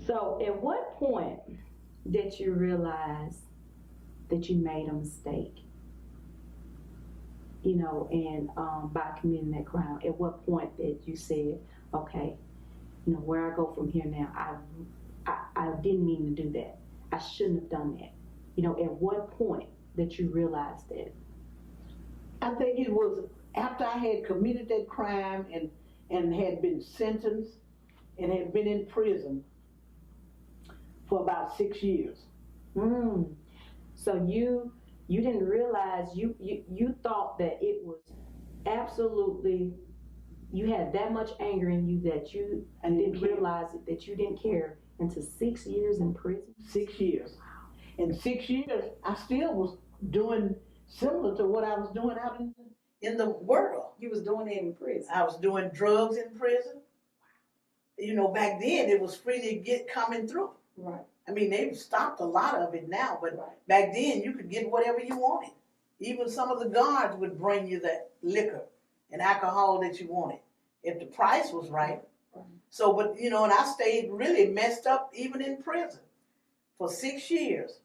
So at what point did you realize that you made a mistake? You know, and by committing that crime, at what point did you said, okay, you know, where I go from here now, I didn't mean to do that. I shouldn't have done that. You know, at what point did you realize that? I think it was after I had committed that crime and had been sentenced and had been in prison for about 6 years. So you didn't realize, you thought that it was absolutely, you had that much anger in you that you didn't realize it, that you didn't care until 6 years in prison? 6 years. In 6 years, I still was doing similar to what I was doing out in the world. You was doing it in prison? I was doing drugs in prison. You know, back then it was free to get coming through. Right. I mean, they've stopped a lot of it now, but back then you could get whatever you wanted. Even some of the guards would bring you that liquor and alcohol that you wanted, if the price was right. So, but, you know, and I stayed really messed up even in prison for 6 years.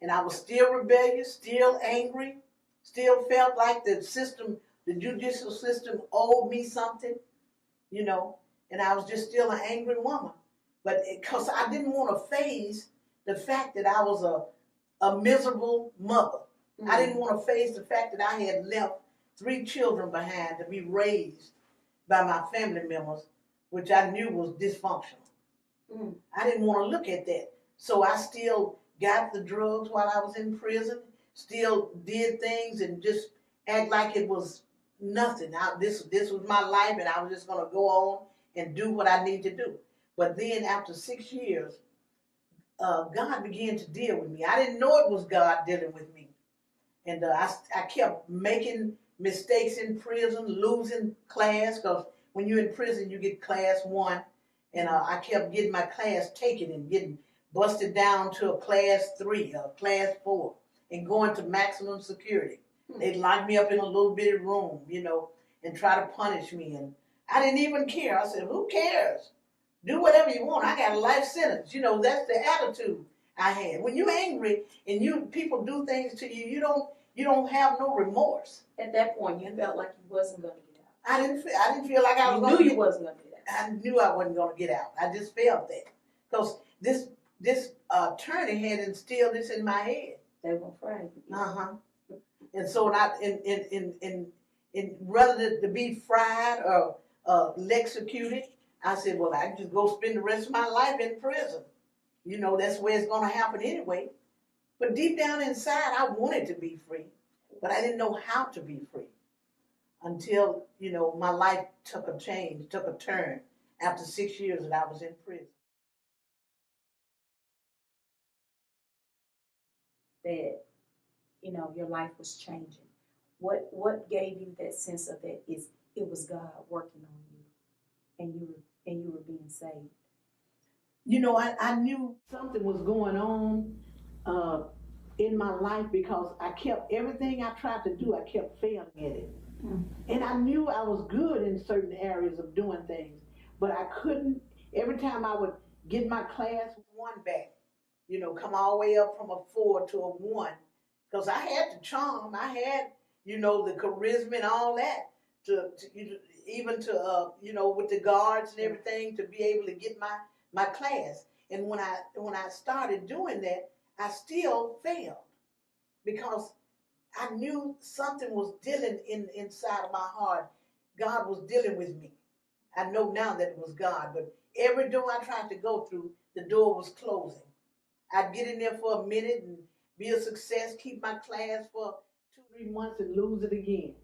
And I was still rebellious, still angry, still felt like the system, the judicial system owed me something, you know, and I was just still an angry woman. But because I didn't want to face the fact that I was a miserable mother. I didn't want to face the fact that I had left 3 children behind to be raised by my family members, which I knew was dysfunctional. I didn't want to look at that. So I still got the drugs while I was in prison, still did things and just act like it was nothing. This was my life and I was just going to go on and do what I need to do. But then after 6 years, God began to deal with me. I didn't know it was God dealing with me. And I kept making mistakes in prison, losing class, because when you're in prison, you get class 1. And I kept getting my class taken and getting busted down to a class 3 or class 4 and going to maximum security. They'd lock me up in a little bitty room, you know, and try to punish me. And I didn't even care. I said, who cares? Do whatever you want. I got a life sentence. You know, that's the attitude I had. When you're angry and people do things to you, you don't have no remorse. At that point, you felt like you wasn't going to get out. I didn't feel like I was going to get out. You knew you wasn't going to get out. I knew I wasn't going to get out. I just felt that. Because this attorney had instilled this in my head. They were afraid. And so in rather to be fried or executed, I said, well, I can just go spend the rest of my life in prison. You know, that's where it's going to happen anyway. But deep down inside, I wanted to be free, but I didn't know how to be free until, you know, my life took a change, took a turn after 6 years that I was in prison. That, you know, your life was changing. What gave you that sense of that is it was God working on you and you were being saved? You know, I knew something was going on in my life because I kept, everything I tried to do, I kept failing at it. And I knew I was good in certain areas of doing things, but I couldn't, every time I would get my class 1 back, you know, come all the way up from a 4 to a 1, because I had the charm, I had, you know, the charisma and all that, even to you know, with the guards and everything, to be able to get my class. And when I started doing that, I still failed because I knew something was dealing inside of my heart. God was dealing with me. I know now that it was God, but every door I tried to go through, the door was closing. I'd get in there for a minute and be a success, keep my class for 2-3 months and lose it again.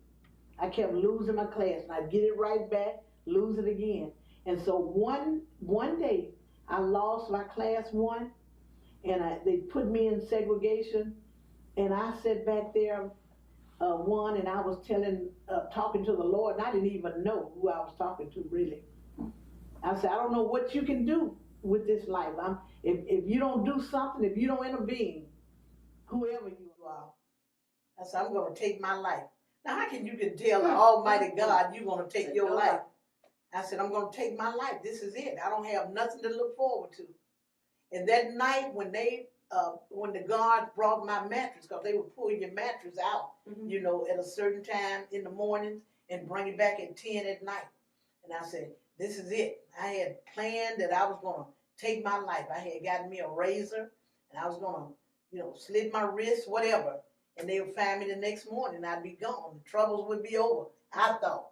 I kept losing my class and I'd get it right back, lose it again. And so one day I lost my class 1 and they put me in segregation and I sat back there one and I was talking to the Lord and I didn't even know who I was talking to really. I said, I don't know what you can do with this life. If you don't do something, if you don't intervene, whoever you are, I said, I'm going to take my life. Now, how can you tell the Almighty God you're going to take your life? I said, I'm going to take my life. This is it. I don't have nothing to look forward to. And that night when when the guards brought my mattress, because they would pull your mattress out, you know, at a certain time in the mornings and bring it back at 10 at night. And I said, this is it. I had planned that I was going to take my life. I had gotten me a razor, and I was going to, you know, slit my wrist, whatever. And they would find me the next morning, I'd be gone. The troubles would be over, I thought.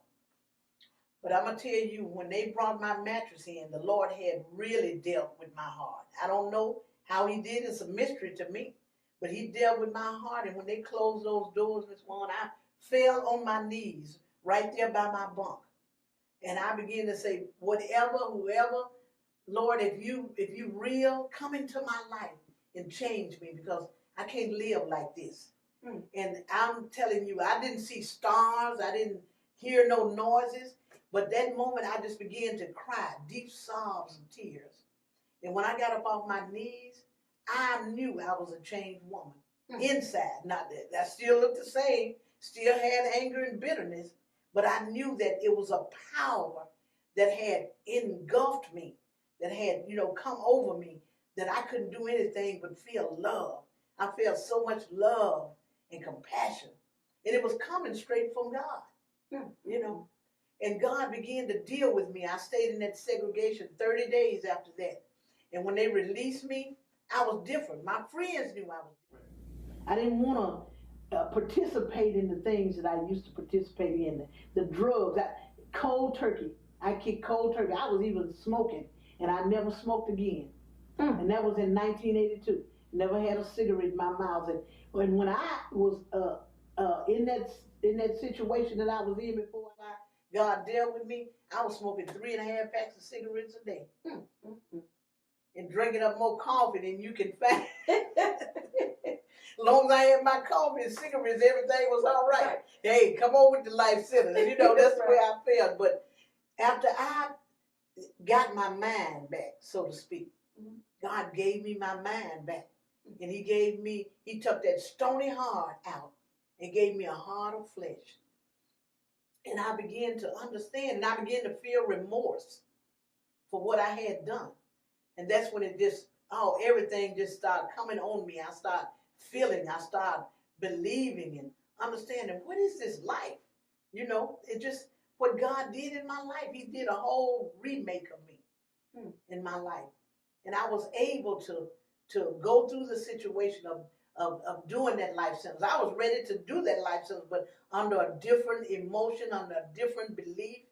But I'm going to tell you, when they brought my mattress in, the Lord had really dealt with my heart. I don't know how he did. It's a mystery to me. But he dealt with my heart. And when they closed those doors this morning, I fell on my knees right there by my bunk. And I began to say, whatever, whoever, Lord, if you real, come into my life and change me, because I can't live like this. And I'm telling you, I didn't see stars. I didn't hear no noises. But that moment, I just began to cry, deep sobs and tears. And when I got up off my knees, I knew I was a changed woman. Inside. Not that I still looked the same, still had anger and bitterness, but I knew that it was a power that had engulfed me, that had, you know, come over me, that I couldn't do anything but feel love. I felt so much love and compassion. And it was coming straight from God, you know. And God began to deal with me. I stayed in that segregation 30 days after that. And when they released me, I was different. My friends knew I was different. I didn't want to participate in the things that I used to participate in, the drugs, cold turkey. I kicked cold turkey. I was even smoking, and I never smoked again. And that was in 1982. Never had a cigarette in my mouth. And when I was in that situation that I was in before God dealt with me, I was smoking 3.5 packs of cigarettes a day. And drinking up more coffee than you can find. As long as I had my coffee and cigarettes, everything was all right. Hey, come on with the life sentence. You know, that's the way I felt. But after I got my mind back, so to speak, God gave me my mind back. And he took that stony heart out and gave me a heart of flesh. And I began to understand, and I began to feel remorse for what I had done. And that's when everything just started coming on me. I started feeling, I started believing and understanding, what is this life? You know, it just, what God did in my life, he did a whole remake of me in my life. And I was able to go through the situation of doing that life sentence. I was ready to do that life sentence, but under a different emotion, under a different belief,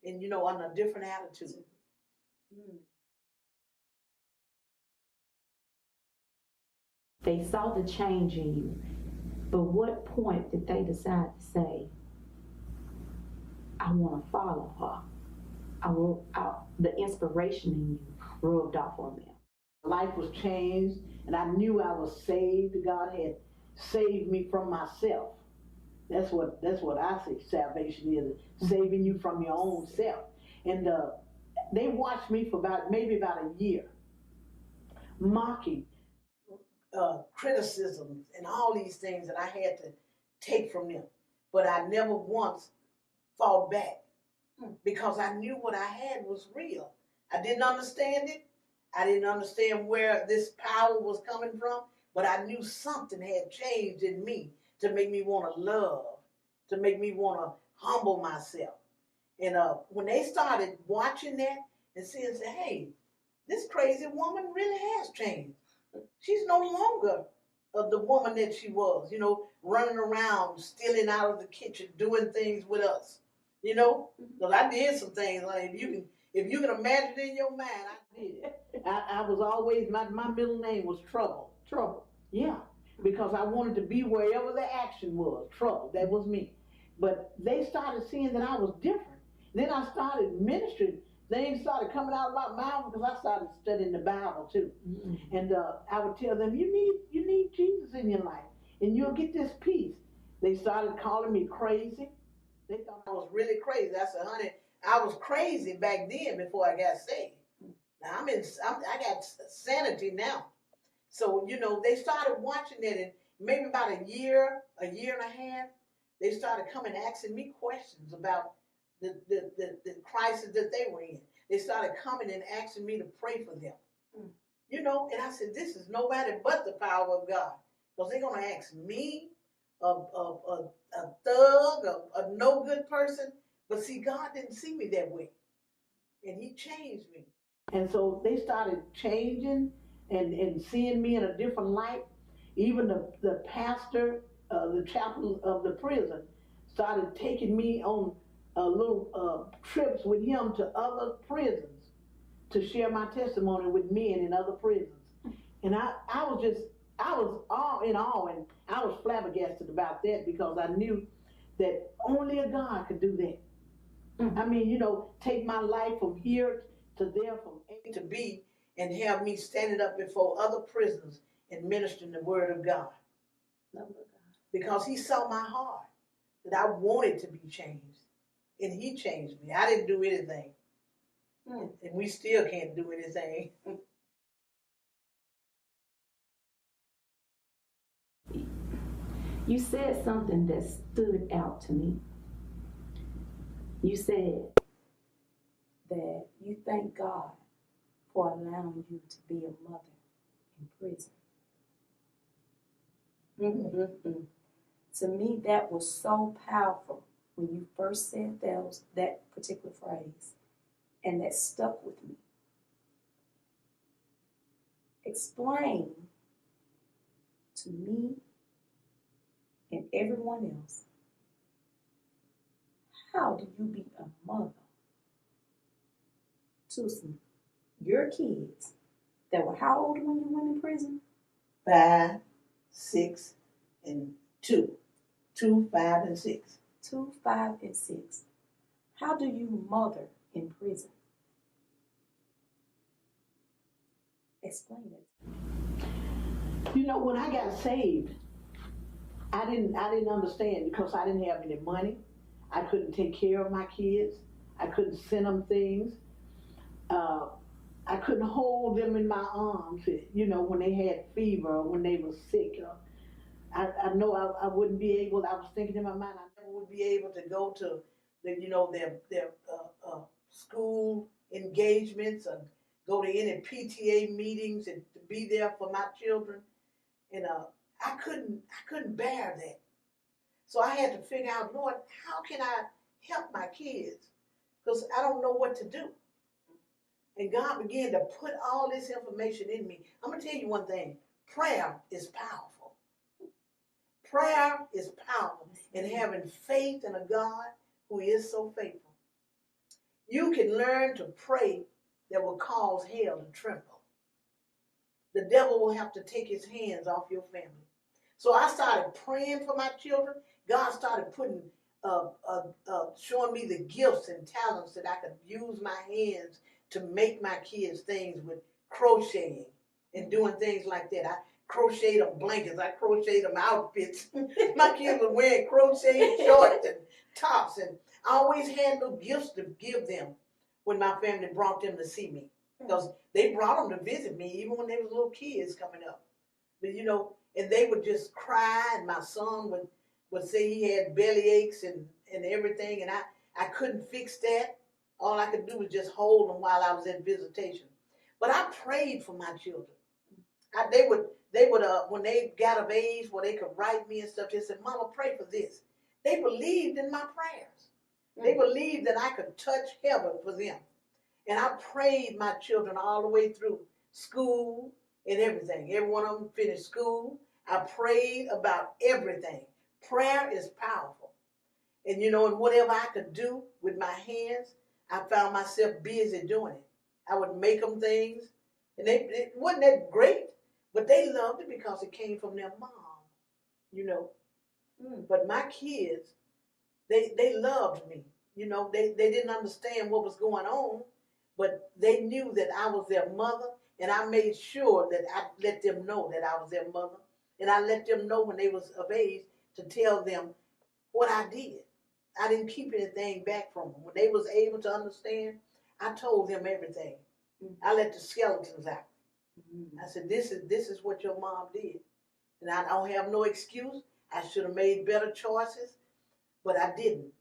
and, you know, under a different attitude. They saw the change in you, but what point did they decide to say, I want to follow her? The inspiration in you rubbed off on them. Life was changed, and I knew I was saved. God had saved me from myself. That's what I say salvation is, saving you from your own self. And they watched me for maybe about a year, mocking, criticism, and all these things that I had to take from them. But I never once fought back, because I knew what I had was real. I didn't understand it. I didn't understand where this power was coming from, but I knew something had changed in me to make me want to love, to make me want to humble myself. And when they started watching that and seeing, say, hey, this crazy woman really has changed. She's no longer the woman that she was, you know, running around, stealing out of the kitchen, doing things with us, you know. Because I did some things, like if you can imagine in your mind, I did it. I was always, my middle name was Trouble. Trouble. Yeah. Because I wanted to be wherever the action was. Trouble. That was me. But they started seeing that I was different. Then I started ministering. Things started coming out of my mouth because I started studying the Bible too. And I would tell them, you need Jesus in your life, and you'll get this peace. They started calling me crazy. They thought I was really crazy. I said, honey, I was crazy back then before I got saved. Now I got sanity now. So, you know, they started watching it, and maybe about a year and a half, they started coming asking me questions about the crisis that they were in. They started coming and asking me to pray for them. You know, and I said, this is nobody but the power of God. Because they're going to ask me, a thug, a no good person. But see, God didn't see me that way. And he changed me. And so they started changing and seeing me in a different light. Even the pastor, the chaplain of the prison, started taking me on little trips with him to other prisons to share my testimony with men in other prisons. And I was all in awe, and I was flabbergasted about that because I knew that only a God could do that. I mean, you know, take my life from here to there, from A to B, and have me standing up before other prisoners and ministering the word of God. Because he saw my heart, that I wanted to be changed. And he changed me. I didn't do anything. And we still can't do anything. You said something that stood out to me. You said that you thank God for allowing you to be a mother in prison. To me, that was so powerful when you first said that particular phrase, and that stuck with me. Explain to me and everyone else, how do you be a mother to your kids that were how old when you went in prison? 5, 6, and 2. 2, 5, and 6. 2, 5, and 6. How do you mother in prison? Explain it. You know, when I got saved, I didn't understand because I didn't have any money. I couldn't take care of my kids. I couldn't send them things. I couldn't hold them in my arms, you know, when they had fever or when they were sick. I know I wouldn't be able, I was thinking in my mind, I never would be able to go to their school engagements or go to any PTA meetings and to be there for my children. And I couldn't bear that. So I had to figure out, Lord, how can I help my kids? Because I don't know what to do. And God began to put all this information in me. I'm going to tell you one thing. Prayer is powerful. Prayer is powerful. And having faith in a God who is so faithful. You can learn to pray that will cause hell to tremble. The devil will have to take his hands off your family. So I started praying for my children. God started putting, showing me the gifts and talents that I could use my hands to make my kids things with crocheting and doing things like that. I crocheted them blankets. I crocheted them outfits. My kids were wearing crocheted shorts and tops. And I always had little gifts to give them when my family brought them to see me. Because they brought them to visit me even when they were little kids coming up. But you know, and they would just cry, and my son would say he had belly aches and everything, and I couldn't fix that. All I could do was just hold them while I was at visitation. But I prayed for my children. They would when they got of age where they could write me and stuff, they said, Mama, pray for this. They believed in my prayers. They believed that I could touch heaven for them. And I prayed my children all the way through school and everything. Every one of them finished school. I prayed about everything. Prayer is powerful. And you know, and whatever I could do with my hands, I found myself busy doing it. I would make them things. And it wasn't that great, but they loved it because it came from their mom, you know. But my kids, they loved me. You know, they didn't understand what was going on, but they knew that I was their mother, and I made sure that I let them know that I was their mother. And I let them know when they was of age to tell them what I did. I didn't keep anything back from them. When they was able to understand, I told them everything. I let the skeletons out. I said, this is what your mom did. And I don't have no excuse. I should have made better choices, but I didn't.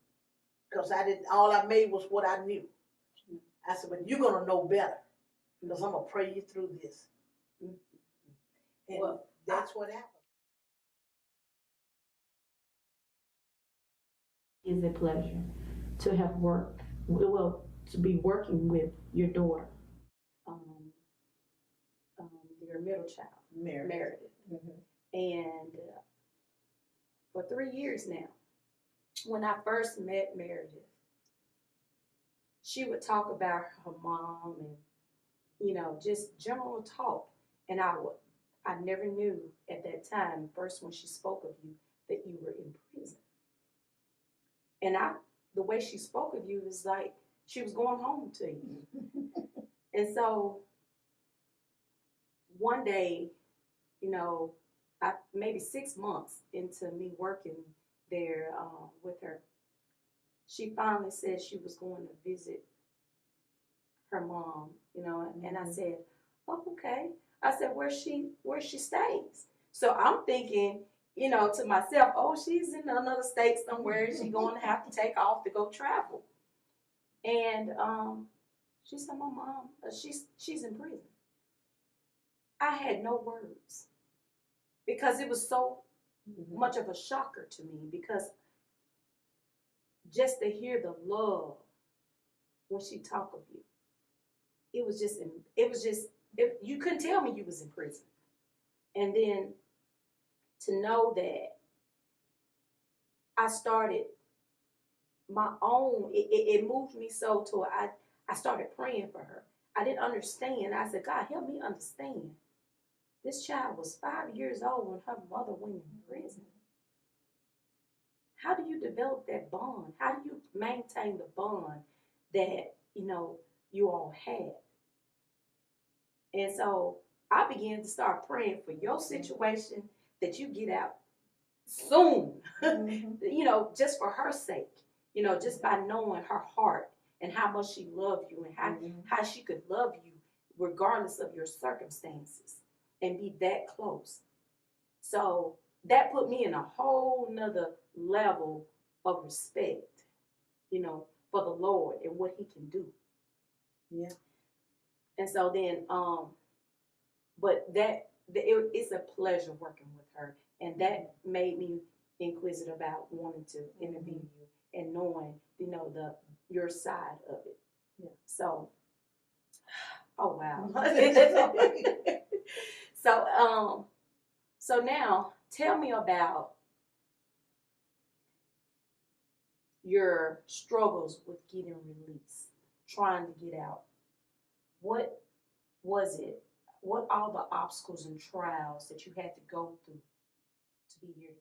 Because all I made was what I knew. I said, but you're going to know better because I'm going to pray you through this. And Well, that's what happened. It's a pleasure to have worked, well, to be working with your daughter, um, your middle child, Meredith. And for 3 years now, when I first met Meredith, she would talk about her mom and, you know, just general talk. And I never knew at that time, first when she spoke of you, that you were in prison. And the way she spoke of you was like she was going home to you. And so one day, you know, maybe 6 months into me working there with her, she finally said she was going to visit her mom, you know, and I said, oh, okay. I said, where she stays. So I'm thinking, you know, to myself, oh, she's in another state somewhere. She's going to have to take off to go travel. And she said, my mom, she's in prison. I had no words because it was so much of a shocker to me, because just to hear the love when she talked of you, you couldn't tell me you was in prison. And then to know that I started my own, it moved me so to I started praying for her. I didn't understand. I said, God, help me understand. This child was 5 years old when her mother went in prison. How do you develop that bond? How do you maintain the bond that, you know, you all had? And so I began to start praying for your situation, that you get out soon, you know, just for her sake, you know, just by knowing her heart and how much she loved you and how she could love you regardless of your circumstances and be that close. So that put me in a whole nother level of respect, you know, for the Lord and what he can do. Yeah. And so then, but it's a pleasure working with her. And that made me inquisitive about wanting to interview you and knowing, you know, your side of it. Yeah. So, oh wow. So now tell me about your struggles with getting released, trying to get out. What was it? What are the obstacles and trials that you had to go through to be here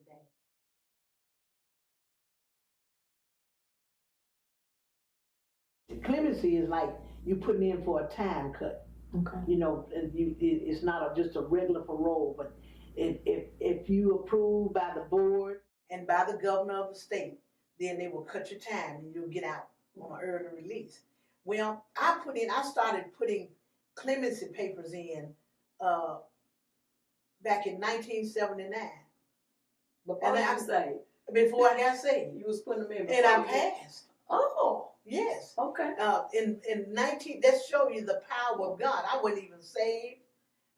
today? Clemency is like you putting in for a time cut. Okay. You know, it's not just a regular parole, but if you approved by the board and by the governor of the state, then they will cut your time and you'll get out on an early release. Well, I started putting clemency papers in back in 1979. Before I got saved. You was putting them in. And I passed. Oh. Yes. Okay. In 19, that show you the power of God. I wasn't even saved.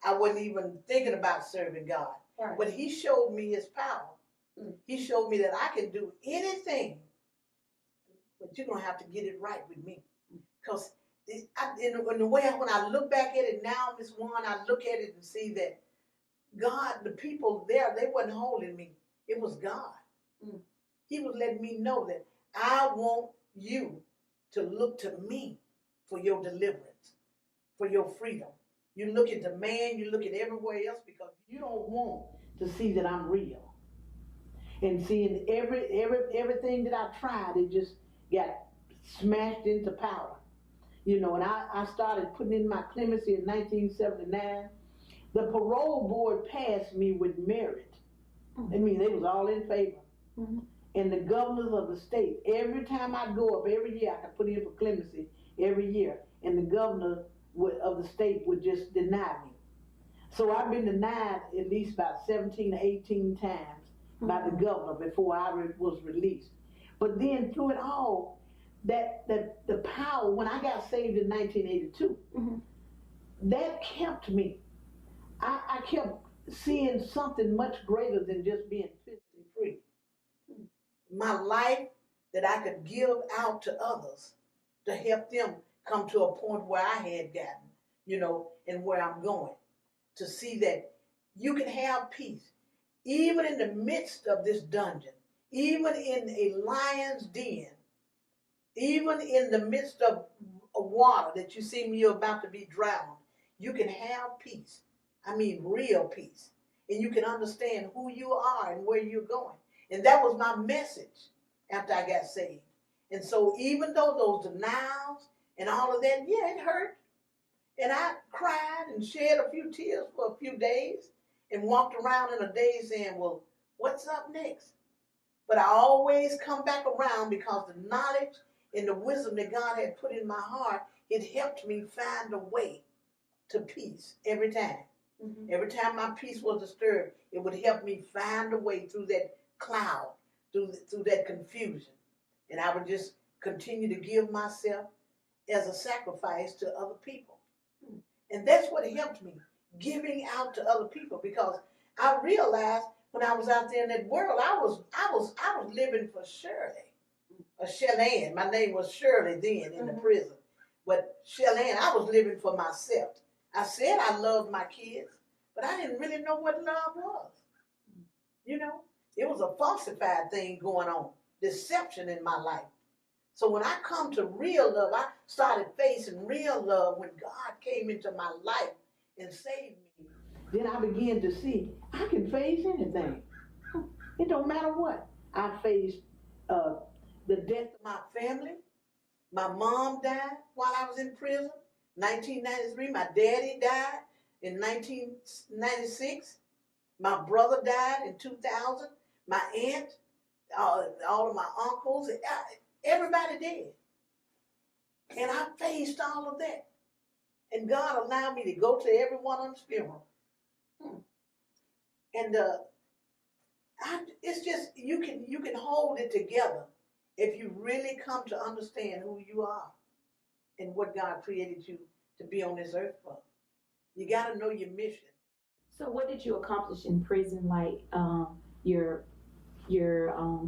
I wasn't even thinking about serving God. Right. But he showed me his power. He showed me that I can do anything, but you're going to have to get it right with me. Because in the way, when I look back at it now, Miss Juan, I look at it and see that God, the people there, they wasn't holding me. It was God. He was letting me know that I want you to look to me for your deliverance, for your freedom. You look at the man, you look at everywhere else, because you don't want to see that I'm real. And seeing everything that I tried, it just got smashed into powder. You know, and I started putting in my clemency in 1979. The parole board passed me with merit. I mean, they was all in favor. And the governors of the state, every time I go up, every year I can put in for clemency every year, and the governor of the state would just deny me. So I've been denied at least about 17 or 18 times by the governor before I was released. But then through it all, the power, when I got saved in 1982, that kept me. I kept seeing something much greater than just being physically free. My life that I could give out to others to help them come to a point where I had gotten, you know, and where I'm going. To see that you can have peace, even in the midst of this dungeon, even in a lion's den, even in the midst of water that you seem you're about to be drowned. You can have peace. I mean, real peace. And you can understand who you are and where you're going. And that was my message after I got saved. And so even though those denials and all of that, yeah, it hurt. And I cried and shed a few tears for a few days and walked around in a daze saying, well, what's up next? But I always come back around because the knowledge and the wisdom that God had put in my heart, it helped me find a way to peace every time. Mm-hmm. Every time my peace was disturbed, it would help me find a way through that cloud, through that confusion. And I would just continue to give myself as a sacrifice to other people. And that's what helped me, giving out to other people, because I realized when I was out there in that world, I was living for Shirley, or Shellian. My name was Shirley then in the prison, but Shellian, I was living for myself. I said I loved my kids, but I didn't really know what love was. You know, it was a falsified thing going on, deception in my life. So when I come to real love, I started facing real love when God came into my life and saved me. Then I began to see I can face anything. It don't matter what. I faced the death of my family. My mom died while I was in prison. 1993, my daddy died in 1996. My brother died in 2000. My aunt, all of my uncles, everybody did. And I faced all of that. And God allowed me to go to everyone on his funeral. And it's just, you can hold it together if you really come to understand who you are and what God created you to be on this earth for. You got to know your mission. So what did you accomplish in prison? Like your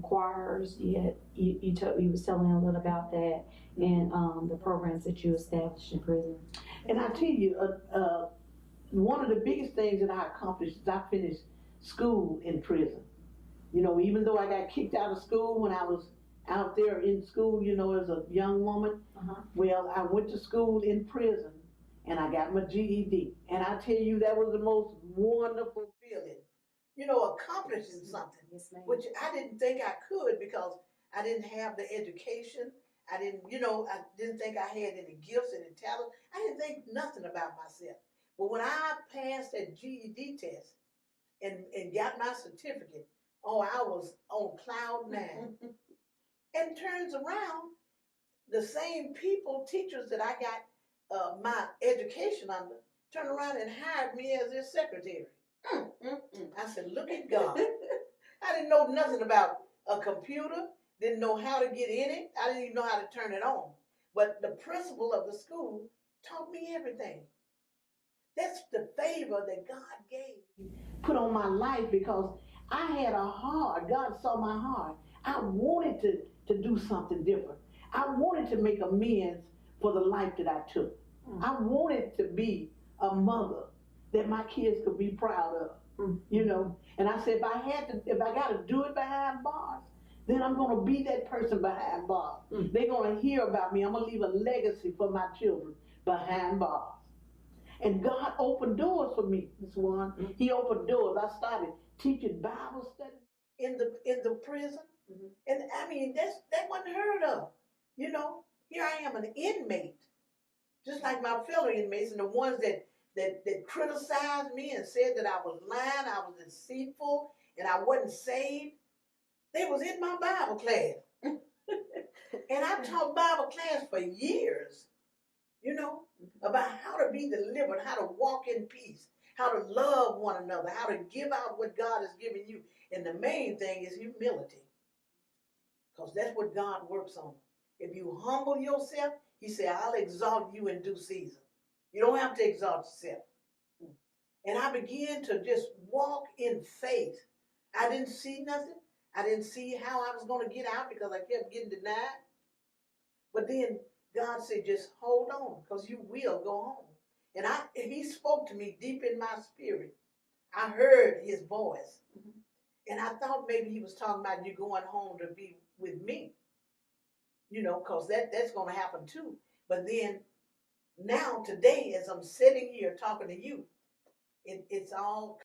choirs, you was telling a little about that, and the programs that you established in prison. And I tell you, one of the biggest things that I accomplished is I finished school in prison. You know, even though I got kicked out of school when I was out there in school, you know, as a young woman, well, I went to school in prison and I got my GED. And I tell you, that was the most wonderful feeling. You know, accomplishing something, which I didn't think I could because I didn't have the education. I didn't think I had any gifts, any talent. I didn't think nothing about myself. But when I passed that GED test and got my certificate, oh, I was on cloud nine. And turns around, the same people, teachers that I got my education under, turned around and hired me as their secretary. I said, look at God. I didn't know nothing about a computer, didn't know how to get in it. I didn't even know how to turn it on. But the principal of the school taught me everything. That's the favor that God gave, put on my life, because I had a heart. God saw my heart. I wanted to do something different. I wanted to make amends for the life that I took. I wanted to be a mother that my kids could be proud of, you know. And I said, if I got to do it behind bars, then I'm going to be that person behind bars. They're going to hear about me. I'm going to leave a legacy for my children behind bars. And God opened doors for me, Ms. Juan. He opened doors. I started teaching Bible study in the prison. And I mean, that wasn't heard of. You know, here I am, an inmate, just like my fellow inmates, and the ones that criticized me and said that I was lying, I was deceitful, and I wasn't saved. They was in my Bible class. And I taught Bible class for years, you know, about how to be delivered, how to walk in peace, how to love one another, how to give out what God has given you. And the main thing is humility, because that's what God works on. If you humble yourself, he said, I'll exalt you in due season. You don't have to exalt yourself. And I began to just walk in faith. I didn't see nothing. I didn't see how I was going to get out because I kept getting denied. But then God said, just hold on because you will go home. And he spoke to me deep in my spirit. I heard his voice. And I thought maybe he was talking about you going home to be with me. Because that's going to happen too. But then now today, as I'm sitting here talking to you, it's all